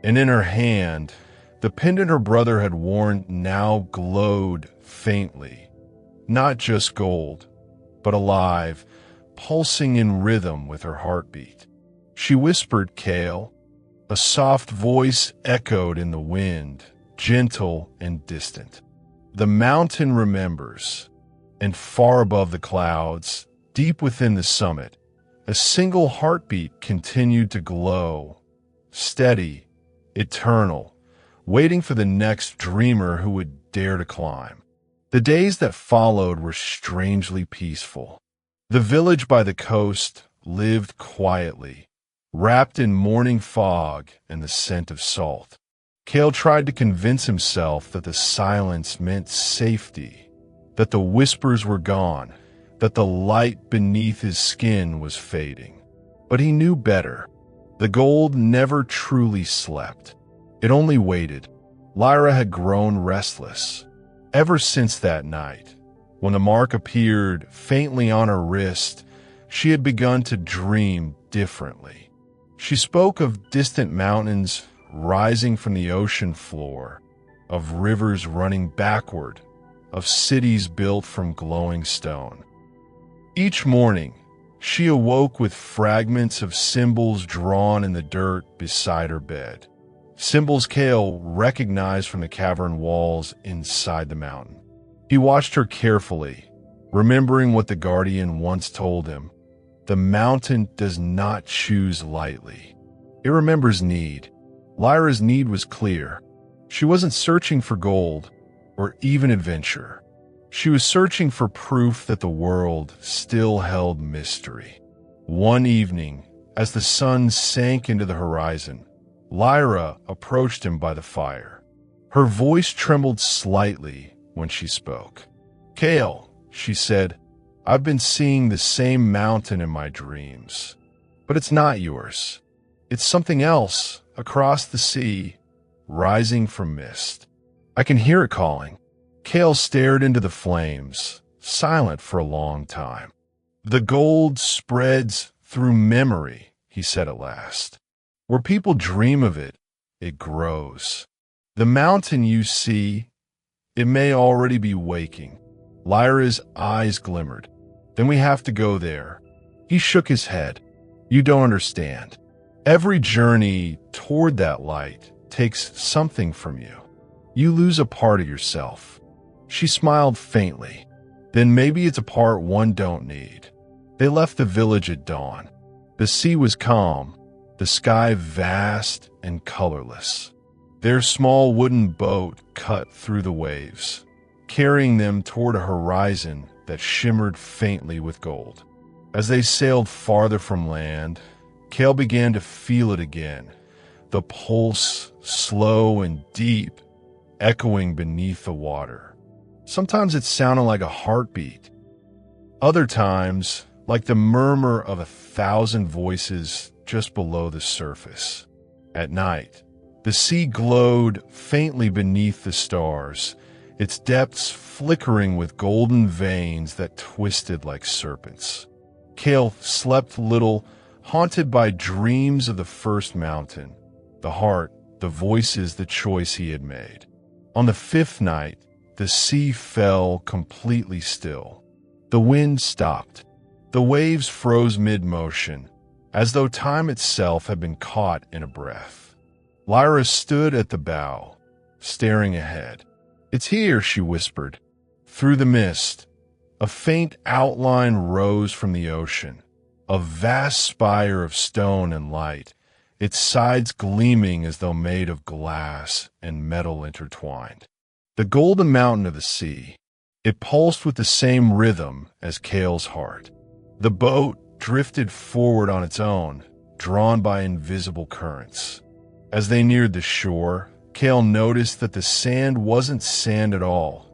And in her hand, the pendant her brother had worn now glowed faintly. Not just gold, but alive, pulsing in rhythm with her heartbeat. She whispered, "Cale." A soft voice echoed in the wind, gentle and distant. "The mountain remembers." And far above the clouds, deep within the summit, a single heartbeat continued to glow, steady, eternal, waiting for the next dreamer who would dare to climb. The days that followed were strangely peaceful. The village by the coast lived quietly, wrapped in morning fog and the scent of salt. Cale tried to convince himself that the silence meant safety, that the whispers were gone, that the light beneath his skin was fading. But he knew better. The gold never truly slept. It only waited. Lyra had grown restless. Ever since that night, when the mark appeared faintly on her wrist, she had begun to dream differently. She spoke of distant mountains rising from the ocean floor, of rivers running backward, of cities built from glowing stone. Each morning, she awoke with fragments of symbols drawn in the dirt beside her bed. Symbols Cale recognized from the cavern walls inside the mountain. He watched her carefully, remembering what the guardian once told him. The mountain does not choose lightly. It remembers need. Lyra's need was clear. She wasn't searching for gold or even adventure. She was searching for proof that the world still held mystery. One evening, as the sun sank into the horizon, Lyra approached him by the fire. Her voice trembled slightly when she spoke. "Cale," she said, "I've been seeing the same mountain in my dreams. But it's not yours. It's something else, across the sea, rising from mist. I can hear it calling." Cale stared into the flames, silent for a long time. "The gold spreads through memory," he said at last. "Where people dream of it, it grows. The mountain you see, it may already be waking." Lyra's eyes glimmered. "Then we have to go there." He shook his head. "You don't understand. Every journey toward that light takes something from you. You lose a part of yourself." She smiled faintly. "Then maybe it's a part one don't need." They left the village at dawn. The sea was calm, the sky vast and colorless. Their small wooden boat cut through the waves, carrying them toward a horizon that shimmered faintly with gold. As they sailed farther from land, Cale began to feel it again, the pulse slow and deep, echoing beneath the water. Sometimes it sounded like a heartbeat. Other times, like the murmur of 1,000 voices just below the surface. At night, the sea glowed faintly beneath the stars, its depths flickering with golden veins that twisted like serpents. Cale slept little, haunted by dreams of the first mountain, the heart, the voices, the choice he had made. On the 5th night, the sea fell completely still. The wind stopped. The waves froze mid-motion, as though time itself had been caught in a breath. Lyra stood at the bow, staring ahead. "It's here," she whispered. Through the mist, a faint outline rose from the ocean, a vast spire of stone and light, its sides gleaming as though made of glass and metal intertwined. The golden mountain of the sea. It pulsed with the same rhythm as Cale's heart. The boat drifted forward on its own, drawn by invisible currents. As they neared the shore, Cale noticed that the sand wasn't sand at all.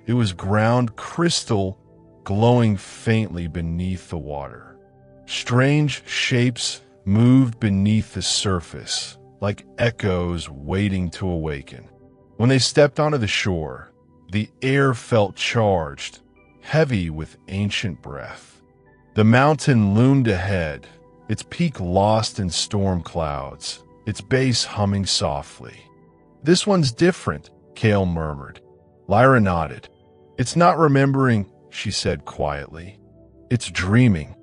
It was ground crystal, glowing faintly beneath the water. Strange shapes moved beneath the surface, like echoes waiting to awaken. When they stepped onto the shore, the air felt charged, heavy with ancient breath. The mountain loomed ahead, its peak lost in storm clouds, its base humming softly. "This one's different," Cale murmured. Lyra nodded. "It's not remembering," she said quietly. "It's dreaming."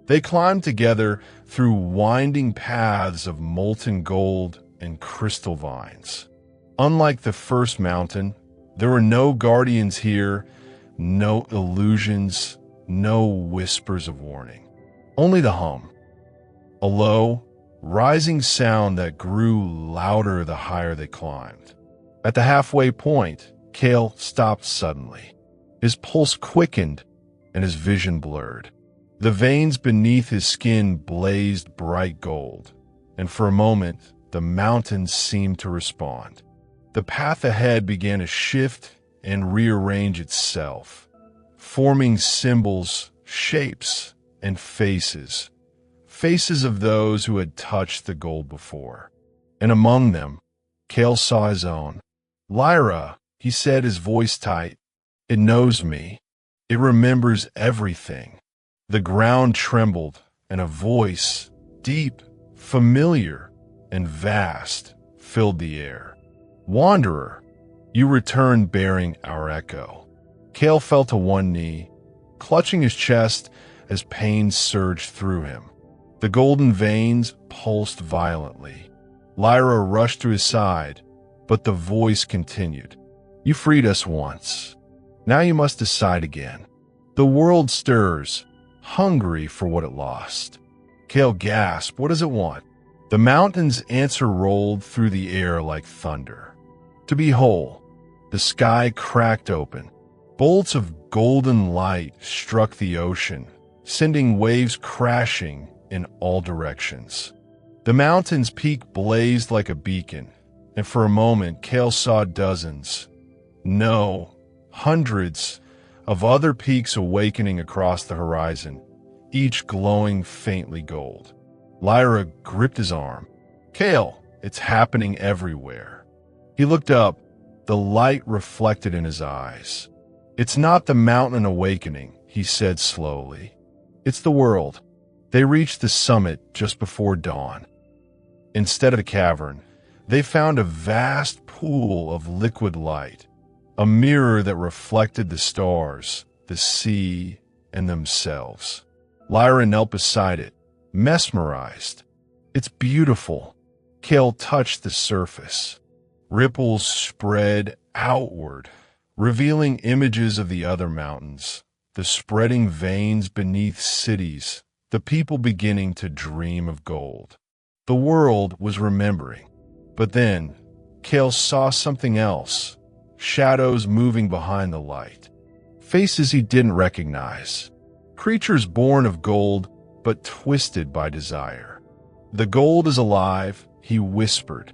They climbed together through winding paths of molten gold and crystal vines. Unlike the first mountain, there were no guardians here, no illusions, no whispers of warning. Only the hum. A low, rising sound that grew louder the higher they climbed. At the halfway point, Cale stopped suddenly. His pulse quickened and his vision blurred. The veins beneath his skin blazed bright gold, and for a moment, the mountains seemed to respond. The path ahead began to shift and rearrange itself, forming symbols, shapes, and faces. Faces of those who had touched the gold before. And among them, Cale saw his own. "Lyra," he said, his voice tight. "It knows me. It remembers everything." The ground trembled, and a voice, deep, familiar, and vast, filled the air. "Wanderer, you return bearing our echo." Cale fell to one knee, clutching his chest as pain surged through him. The golden veins pulsed violently. Lyra rushed to his side, but the voice continued. "You freed us once. Now you must decide again. The world stirs, hungry for what it lost." Cale gasped. "What does it want?" The mountain's answer rolled through the air like thunder. "To be whole." The sky cracked open. Bolts of golden light struck the ocean, sending waves crashing in all directions. The mountain's peak blazed like a beacon, and for a moment Cale saw dozens, no, hundreds, of other peaks awakening across the horizon, each glowing faintly gold. Lyra gripped his arm. "Cale, it's happening everywhere." He looked up, the light reflected in his eyes. "It's not the mountain awakening," he said slowly. "It's the world." They reached the summit just before dawn. Instead of a cavern, they found a vast pool of liquid light, a mirror that reflected the stars, the sea, and themselves. Lyra knelt beside it, mesmerized. "It's beautiful." Cale touched the surface. Ripples spread outward, revealing images of the other mountains, the spreading veins beneath cities, the people beginning to dream of gold. The world was remembering. But then, Cale saw something else, shadows moving behind the light. Faces he didn't recognize. Creatures born of gold, but twisted by desire. "The gold is alive," he whispered,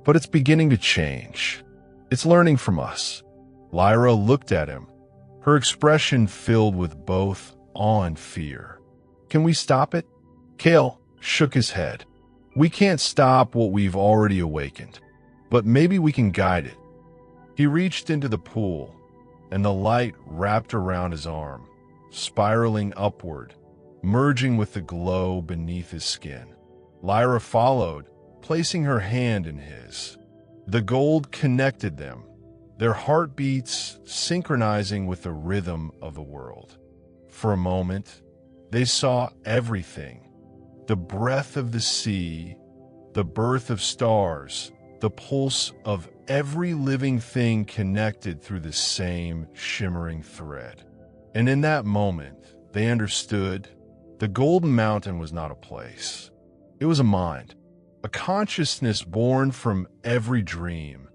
"but it's beginning to change. It's learning from us." Lyra looked at him, her expression filled with both awe and fear. Can we stop it? Kale shook his head. We can't stop what we've already awakened, but maybe we can guide it. He reached into the pool, and the light wrapped around his arm, spiraling upward, merging with the glow beneath his skin. Lyra followed, placing her hand in his. The gold connected them, their heartbeats synchronizing with the rhythm of the world. For a moment, they saw everything: the breath of the sea, the birth of stars, the pulse of every living thing connected through the same shimmering thread. And in that moment, they understood the Golden Mountain was not a place. It was a mind, a consciousness born from every dream,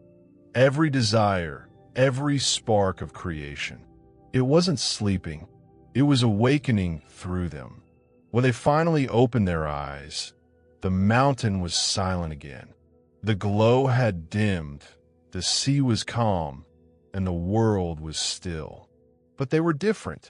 every desire, every spark of creation. It wasn't sleeping. It was awakening through them. When they finally opened their eyes, the mountain was silent again. The glow had dimmed, the sea was calm, and the world was still. But they were different.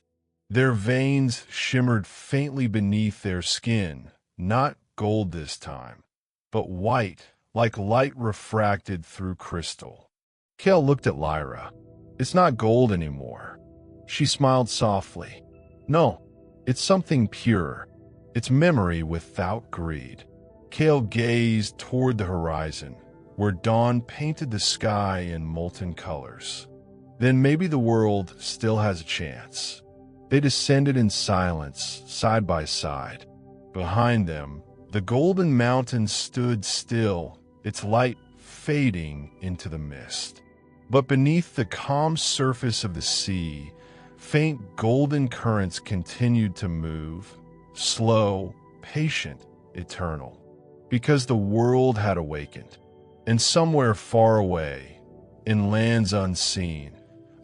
Their veins shimmered faintly beneath their skin, not gold this time, but white, like light refracted through crystal. Kale looked at Lyra. It's not gold anymore. She smiled softly. No, it's something pure. It's memory without greed. Kale gazed toward the horizon, where dawn painted the sky in molten colors. Then maybe the world still has a chance. They descended in silence, side by side. Behind them, the Golden Mountain stood still, its light fading into the mist. But beneath the calm surface of the sea, faint golden currents continued to move, slow, patient, eternal. Because the world had awakened. And somewhere far away, in lands unseen,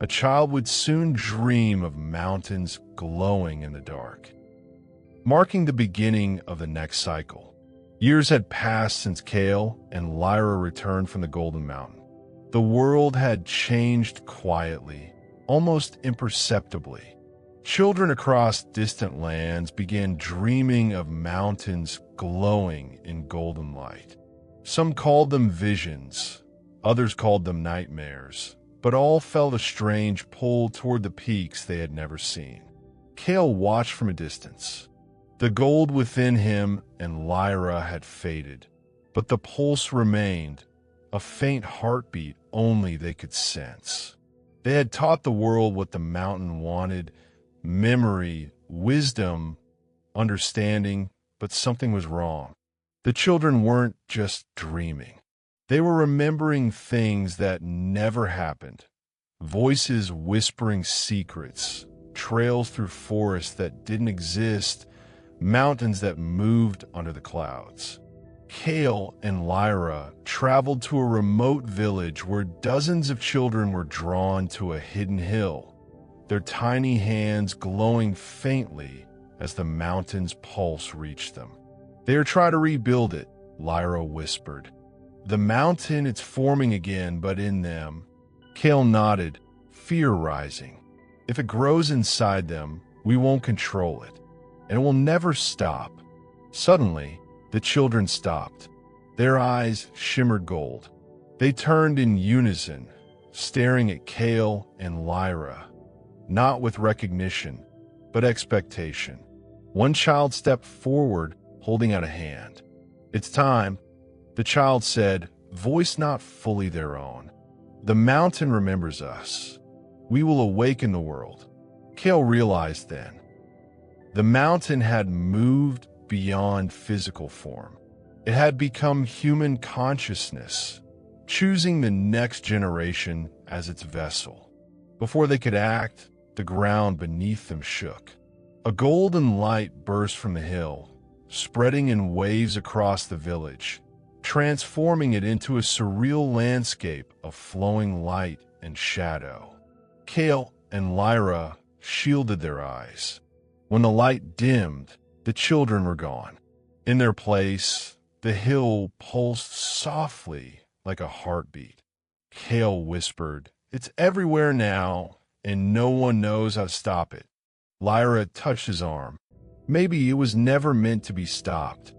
a child would soon dream of mountains glowing in the dark. Marking the beginning of the next cycle. Years had passed since Kale and Lyra returned from the Golden Mountain. The world had changed quietly, almost imperceptibly. Children across distant lands began dreaming of mountains glowing in golden light. Some called them visions, others called them nightmares, but all felt a strange pull toward the peaks they had never seen. Kale watched from a distance. The gold within him and Lyra had faded, but the pulse remained, a faint heartbeat only they could sense. They had taught the world what the mountain wanted: memory, wisdom, understanding, but something was wrong. The children weren't just dreaming. They were remembering things that never happened. Voices whispering secrets, trails through forests that didn't exist, mountains that moved under the clouds. Kale and Lyra traveled to a remote village where dozens of children were drawn to a hidden hill, their tiny hands glowing faintly as the mountain's pulse reached them. "They are trying to rebuild it," Lyra whispered. "The mountain, it's forming again, but in them." Kale nodded, fear rising. "If it grows inside them, we won't control it, and it will never stop." Suddenly, the children stopped. Their eyes shimmered gold. They turned in unison, staring at Kale and Lyra, not with recognition, but expectation. One child stepped forward, holding out a hand. "It's time," the child said, voice not fully their own. "The mountain remembers us. We will awaken the world." Kale realized then. The mountain had moved beyond physical form. It had become human consciousness, choosing the next generation as its vessel. Before they could act, the ground beneath them shook. A golden light burst from the hill, spreading in waves across the village, transforming it into a surreal landscape of flowing light and shadow. Kale and Lyra shielded their eyes. When the light dimmed, the children were gone. In their place, the hill pulsed softly like a heartbeat. Kale whispered, "It's everywhere now, and no one knows how to stop it." Lyra touched his arm. Maybe it was never meant to be stopped.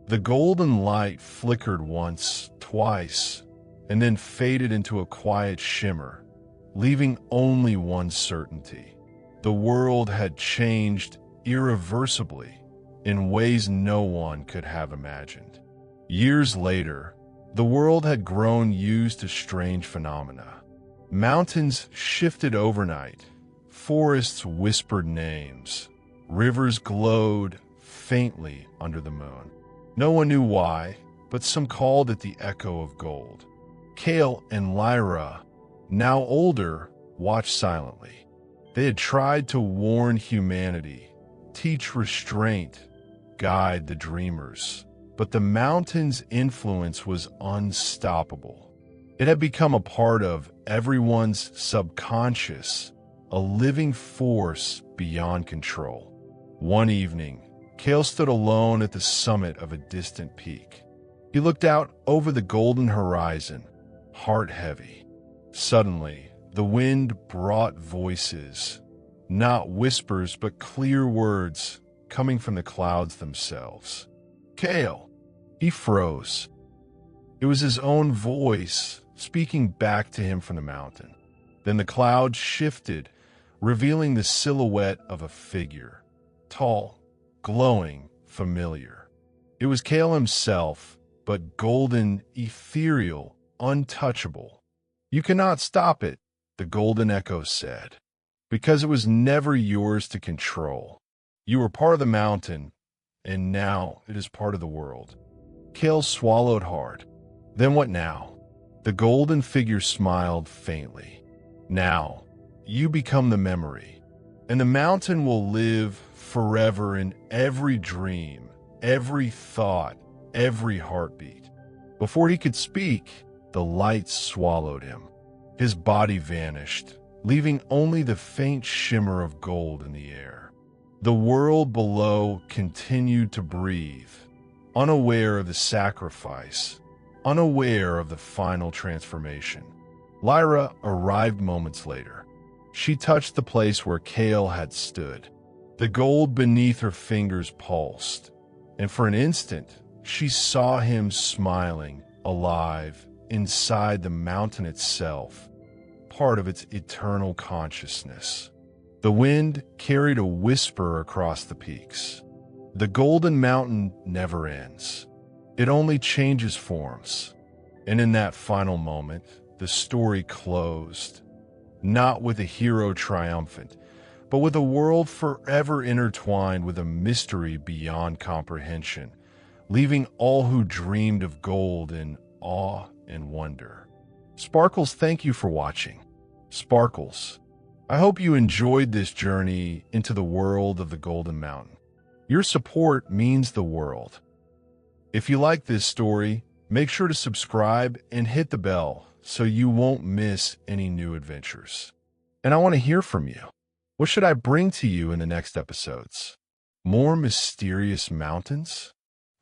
The golden light flickered once, twice, and then faded into a quiet shimmer, leaving only one certainty. The world had changed irreversibly in ways no one could have imagined. Years later, the world had grown used to strange phenomena. Mountains shifted overnight, forests whispered names, rivers glowed faintly under the moon. No one knew why, but some called it the echo of gold. Cale and Lyra, now older, watched silently. They had tried to warn humanity, teach restraint, guide the dreamers, but the mountain's influence was unstoppable. It had become a part of everyone's subconscious, a living force beyond control. One evening, Cale stood alone at the summit of a distant peak. He looked out over the golden horizon, heart heavy. Suddenly, the wind brought voices, not whispers but clear words coming from the clouds themselves. Cale! He froze. It was his own voice speaking back to him from the mountain. Then the clouds shifted, revealing the silhouette of a figure. Tall, glowing, familiar. It was Cale himself, but golden, ethereal, untouchable. You cannot stop it, the golden echo said, because it was never yours to control. You were part of the mountain, and now it is part of the world. Cale swallowed hard. Then what now? The golden figure smiled faintly. Now, you become the memory, and the mountain will live forever in every dream, every thought, every heartbeat. Before he could speak, the light swallowed him. His body vanished, leaving only the faint shimmer of gold in the air. The world below continued to breathe, unaware of the sacrifice, unaware of the final transformation. Lyra arrived moments later. She touched the place where Cale had stood. The gold beneath her fingers pulsed, and for an instant, she saw him smiling, alive, inside the mountain itself, part of its eternal consciousness. The wind carried a whisper across the peaks. The golden mountain never ends. It only changes forms. And in that final moment, the story closed, not with a hero triumphant, but with a world forever intertwined with a mystery beyond comprehension, leaving all who dreamed of gold in awe and wonder. Sparkles, thank you for watching. Sparkles, I hope you enjoyed this journey into the world of the Golden Mountain. Your support means the world. If you like this story, make sure to subscribe and hit the bell so you won't miss any new adventures. And I want to hear from you. What should I bring to you in the next episodes? More mysterious mountains,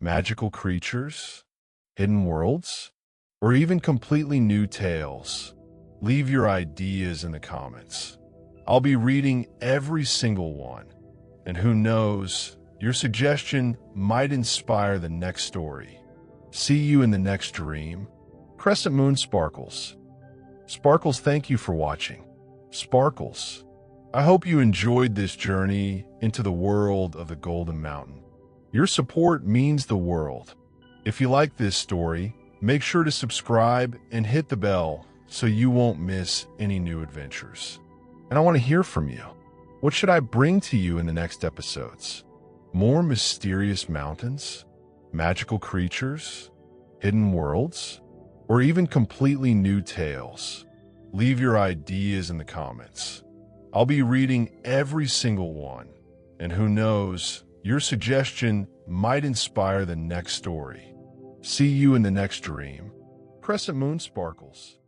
magical creatures, hidden worlds, or even completely new tales? Leave your ideas in the comments. I'll be reading every single one, and who knows, your suggestion might inspire the next story. See you in the next dream. Crescent Moon Sparkles. Sparkles, thank you for watching. Sparkles, I hope you enjoyed this journey into the world of the Golden Mountain. Your support means the world. If you like this story, make sure to subscribe and hit the bell so you won't miss any new adventures. And I want to hear from you. What should I bring to you in the next episodes? More mysterious mountains, magical creatures, hidden worlds, or even completely new tales? Leave your ideas in the comments. I'll be reading every single one, and who knows, your suggestion might inspire the next story. See you in the next dream. Crescent Moon Sparkles.